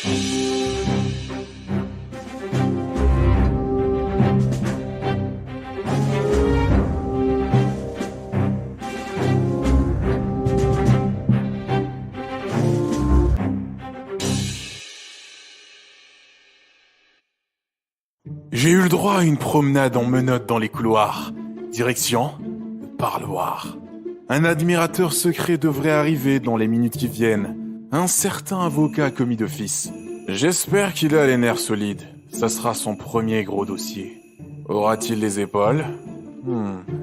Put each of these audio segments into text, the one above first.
J'ai eu le droit à une promenade en menottes dans les couloirs. Direction le parloir. Un admirateur secret devrait arriver dans les minutes qui viennent. Un certain avocat commis d'office. J'espère qu'il a les nerfs solides. Ça sera son premier gros dossier. Aura-t-il les épaules ?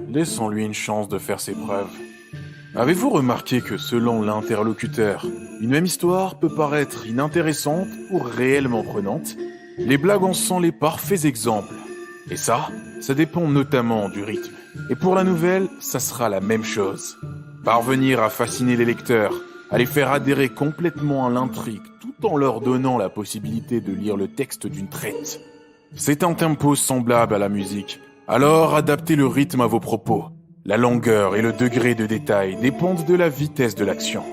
Laissons-lui une chance de faire ses preuves. Avez-vous remarqué que selon l'interlocuteur, une même histoire peut paraître inintéressante ou réellement prenante ? Les blagues en sont les parfaits exemples. Et ça dépend notamment du rythme. Et pour la nouvelle, ça sera la même chose. Parvenir à fasciner les lecteurs, à les faire adhérer complètement à l'intrigue, tout en leur donnant la possibilité de lire le texte d'une traite. C'est un tempo semblable à la musique. Alors adaptez le rythme à vos propos. La longueur et le degré de détail dépendent de la vitesse de l'action.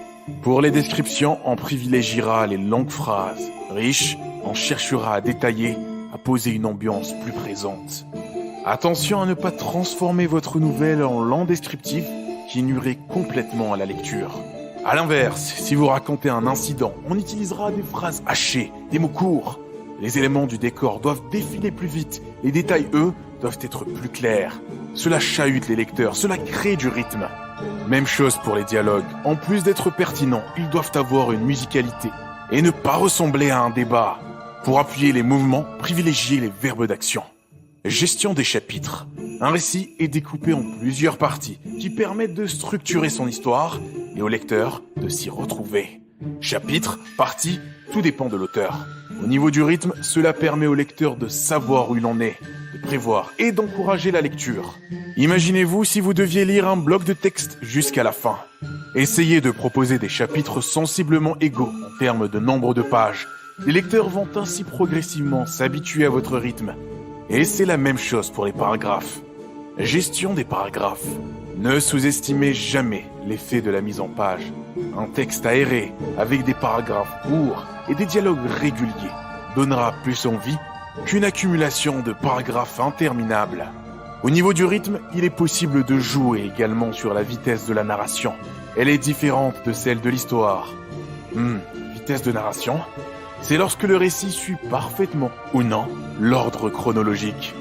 Pour les descriptions, on privilégiera les longues phrases. Riches, on cherchera à détailler, à poser une ambiance plus présente. Attention à ne pas transformer votre nouvelle en lent descriptif qui nuirait complètement à la lecture. À l'inverse, si vous racontez un incident, on utilisera des phrases hachées, des mots courts. Les éléments du décor doivent défiler plus vite, les détails, eux, doivent être plus clairs. Cela chahute les lecteurs, cela crée du rythme. Même chose pour les dialogues. En plus d'être pertinents, ils doivent avoir une musicalité et ne pas ressembler à un débat. Pour appuyer les mouvements, privilégiez les verbes d'action. Gestion des chapitres. Un récit est découpé en plusieurs parties qui permettent de structurer son histoire et au lecteur de s'y retrouver. Chapitres, parties, tout dépend de l'auteur. Au niveau du rythme, cela permet au lecteur de savoir où il en est, de prévoir et d'encourager la lecture. Imaginez-vous si vous deviez lire un bloc de texte jusqu'à la fin. Essayez de proposer des chapitres sensiblement égaux en termes de nombre de pages. Les lecteurs vont ainsi progressivement s'habituer à votre rythme. Et c'est la même chose pour les paragraphes. Gestion des paragraphes. Ne sous-estimez jamais l'effet de la mise en page. Un texte aéré, avec des paragraphes courts et des dialogues réguliers, donnera plus envie qu'une accumulation de paragraphes interminables. Au niveau du rythme, il est possible de jouer également sur la vitesse de la narration. Elle est différente de celle de l'histoire. Vitesse de narration ? C'est lorsque le récit suit parfaitement, ou non, l'ordre chronologique.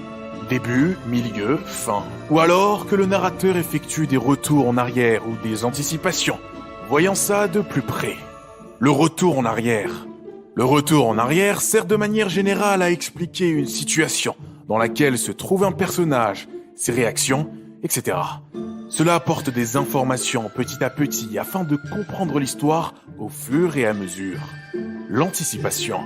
Début, milieu, fin. Ou alors que le narrateur effectue des retours en arrière ou des anticipations. Voyons ça de plus près. Le retour en arrière. Le retour en arrière sert de manière générale à expliquer une situation dans laquelle se trouve un personnage, ses réactions, etc. Cela apporte des informations petit à petit afin de comprendre l'histoire au fur et à mesure. L'anticipation.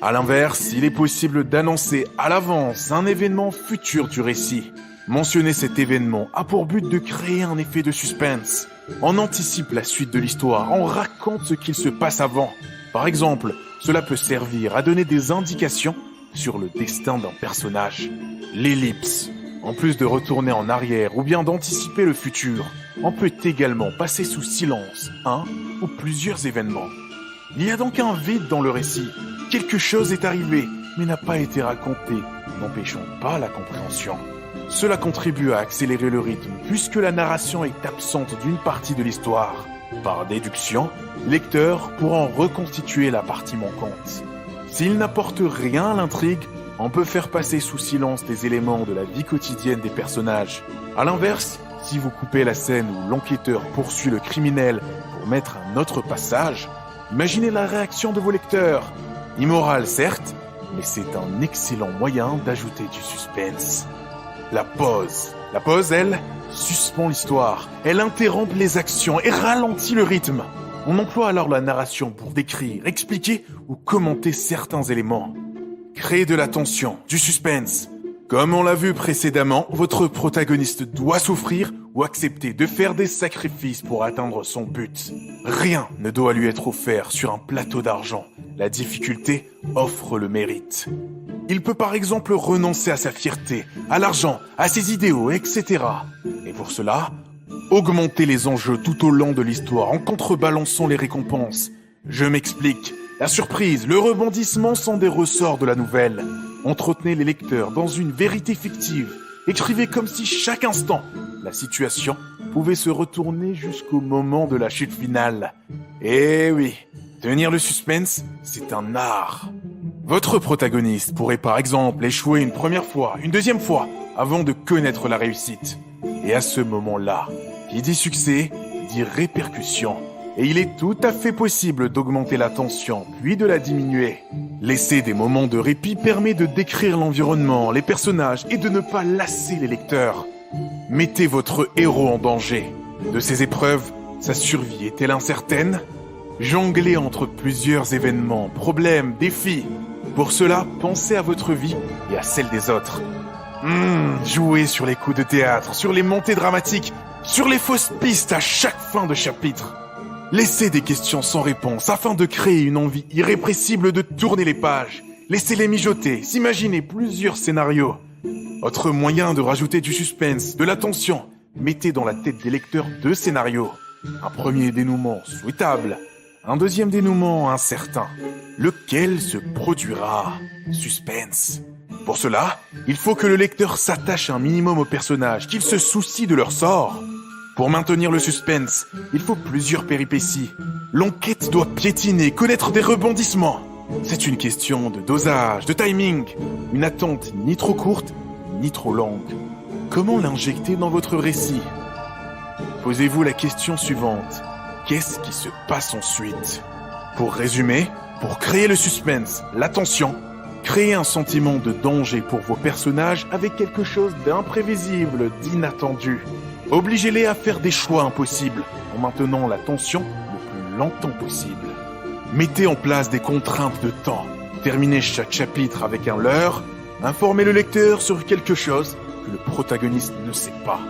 À l'inverse, il est possible d'annoncer à l'avance un événement futur du récit. Mentionner cet événement a pour but de créer un effet de suspense. On anticipe la suite de l'histoire, on raconte ce qu'il se passe avant. Par exemple, cela peut servir à donner des indications sur le destin d'un personnage. L'ellipse. En plus de retourner en arrière ou bien d'anticiper le futur, on peut également passer sous silence un ou plusieurs événements. Il y a donc un vide dans le récit. Quelque chose est arrivé, mais n'a pas été raconté, n'empêchant pas la compréhension. Cela contribue à accélérer le rythme, puisque la narration est absente d'une partie de l'histoire. Par déduction, les lecteurs pourront reconstituer la partie manquante. S'il n'apporte rien à l'intrigue, on peut faire passer sous silence des éléments de la vie quotidienne des personnages. À l'inverse, si vous coupez la scène où l'enquêteur poursuit le criminel pour mettre un autre passage, imaginez la réaction de vos lecteurs. Immoral certes, mais c'est un excellent moyen d'ajouter du suspense. La pause. La pause, elle, suspend l'histoire. Elle interrompt les actions et ralentit le rythme. On emploie alors la narration pour décrire, expliquer ou commenter certains éléments. Créer de la tension, du suspense. Comme on l'a vu précédemment, votre protagoniste doit souffrir ou accepter de faire des sacrifices pour atteindre son but. Rien ne doit lui être offert sur un plateau d'argent. La difficulté offre le mérite. Il peut par exemple renoncer à sa fierté, à l'argent, à ses idéaux, etc. Et pour cela, augmenter les enjeux tout au long de l'histoire en contrebalançant les récompenses. Je m'explique. La surprise, le rebondissement sont des ressorts de la nouvelle. Entretenez les lecteurs dans une vérité fictive. Écrivez comme si chaque instant, la situation pouvait se retourner jusqu'au moment de la chute finale. Eh oui, tenir le suspense, c'est un art. Votre protagoniste pourrait par exemple échouer une première fois, une deuxième fois, avant de connaître la réussite. Et à ce moment-là, qui dit succès, dit répercussion. Et il est tout à fait possible d'augmenter la tension, puis de la diminuer. Laisser des moments de répit permet de décrire l'environnement, les personnages et de ne pas lasser les lecteurs. Mettez votre héros en danger. De ces épreuves, sa survie est-elle incertaine? Jonglez entre plusieurs événements, problèmes, défis. Pour cela, pensez à votre vie et à celle des autres. Jouez sur les coups de théâtre, sur les montées dramatiques, sur les fausses pistes à chaque fin de chapitre. Laissez des questions sans réponse afin de créer une envie irrépressible de tourner les pages. Laissez-les mijoter, s'imaginer plusieurs scénarios. Autre moyen de rajouter du suspense, de la tension, mettez dans la tête des lecteurs 2 scénarios. Un premier dénouement souhaitable, un deuxième dénouement incertain. Lequel se produira? Suspense. Pour cela, il faut que le lecteur s'attache un minimum aux personnages, qu'il se soucie de leur sort. Pour maintenir le suspense, il faut plusieurs péripéties. L'enquête doit piétiner, connaître des rebondissements. C'est une question de dosage, de timing. Une attente ni trop courte, ni trop longue. Comment l'injecter dans votre récit? Posez-vous la question suivante. Qu'est-ce qui se passe ensuite? Pour résumer, pour créer le suspense, la tension, créez un sentiment de danger pour vos personnages avec quelque chose d'imprévisible, d'inattendu. Obligez-les à faire des choix impossibles en maintenant la tension le plus longtemps possible. Mettez en place des contraintes de temps. Terminez chaque chapitre avec un leurre. Informez le lecteur sur quelque chose que le protagoniste ne sait pas.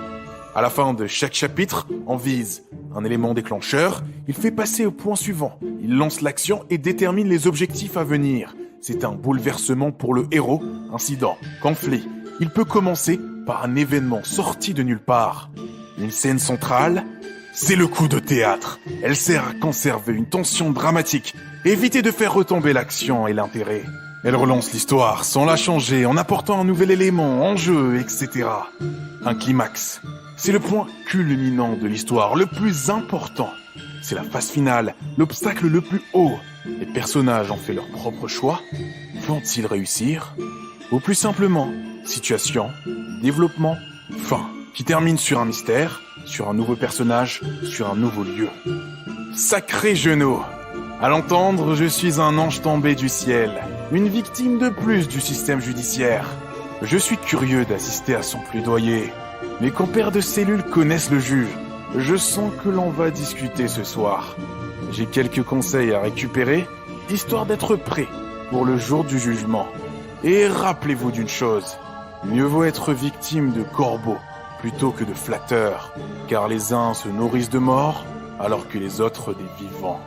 À la fin de chaque chapitre, on vise un élément déclencheur. Il fait passer au point suivant. Il lance l'action et détermine les objectifs à venir. C'est un bouleversement pour le héros, incident, conflit. Il peut commencer par un événement sorti de nulle part. Une scène centrale, c'est le coup de théâtre. Elle sert à conserver une tension dramatique, éviter de faire retomber l'action et l'intérêt. Elle relance l'histoire sans la changer, en apportant un nouvel élément, enjeu, etc. Un climax, c'est le point culminant de l'histoire, le plus important. C'est la phase finale, l'obstacle le plus haut. Les personnages ont fait leur propre choix. Vont-ils réussir? Ou plus simplement, situation, développement, fin, qui termine sur un mystère, sur un nouveau personnage, sur un nouveau lieu. Sacré genou! À l'entendre, je suis un ange tombé du ciel, une victime de plus du système judiciaire. Je suis curieux d'assister à son plaidoyer. Mes compères de cellule connaissent le juge. Je sens que l'on va discuter ce soir. J'ai quelques conseils à récupérer, histoire d'être prêt pour le jour du jugement. Et rappelez-vous d'une chose, mieux vaut être victime de corbeaux plutôt que de flatteurs, car les uns se nourrissent de morts alors que les autres des vivants.